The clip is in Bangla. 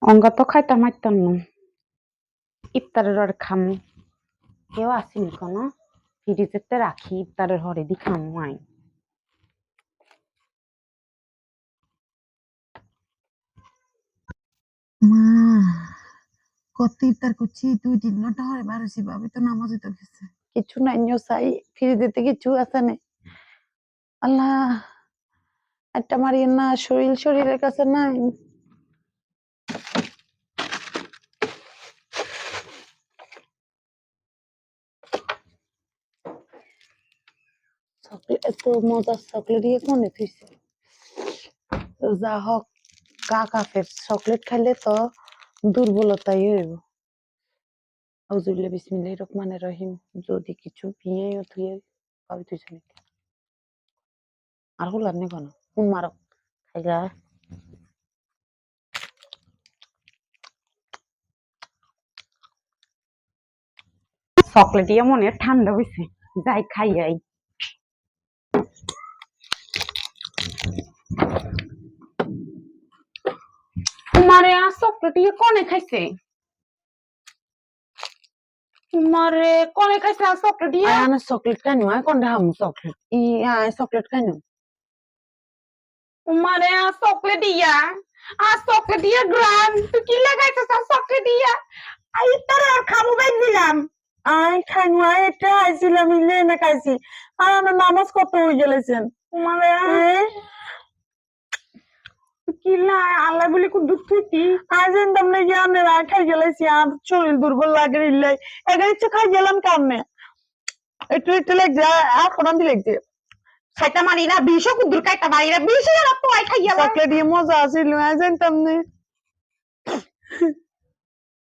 অঙ্গা তো খাইতাম মাইতাম না ইফতারের হরে খাম কেউ আসেনি কোনো ফ্রিজেতে রাখি ইফতারের হরে দি খাম মাই মা কত ইফতার করছি 2-3 ঘন্টা হয়ে বারোছি ভাবি তো নামাজে তো গেছে কিছু নাই সাই ফ্রিজেতে কিছু আছে না আল্লাহ একটা মারিয়ে না শরীরের কাছে নাই চকলেট এত মজার চকলেট দিয়ে কোনে থুইছে যা হোক কাফের চকলেট খাইলে তো দুর্বলতাই হইব আউযুবিল্লাহি বিসমিল্লাহির রহমানির রহিম যদি কিছু পিয়েও থুয়ে পাবি তুই জানি আর হলাম নি কোন কোন মারক খাইগা চকলেট দিয়ে মনে ঠান্ডা হয়েছে যাই খাই আই মারে আর চকলেট দিয়ে কনে খাইছে মারে কনে খাইছে আর চকলেট দিয়ে আনা চকলেট খাইনো আয় কোন হাম চকলেট আয় চকলেট খাইনো মারে আর চকলেট দিয়া গ্রাম তুই কি লাগাইছিস আর চকলেট দিয়া আই তার আর খাবো গাই দিলাম আয় খাইনো আয় এটা আইছিলাম মিলে না খাইছি আর আমার নামাজ কত হয়ে গেলেছেন মারে কিলা আল্লাহ বলে কো দুধ তুই আজ জানতাম না কি আমি খাই গেলেছি আর শরীর দুর্বল লাগে ইল্লাই একা ইচ্ছে খাই গেলাম কামনে একটু লাগছে আর কোন দিলে লাগছে খাইতা মারি না 20 কুদুর খাইতা মারি না 20 এর তো আই খাই গেলাম চকলেট দিয়ে মজা আছিল আজ জানতাম না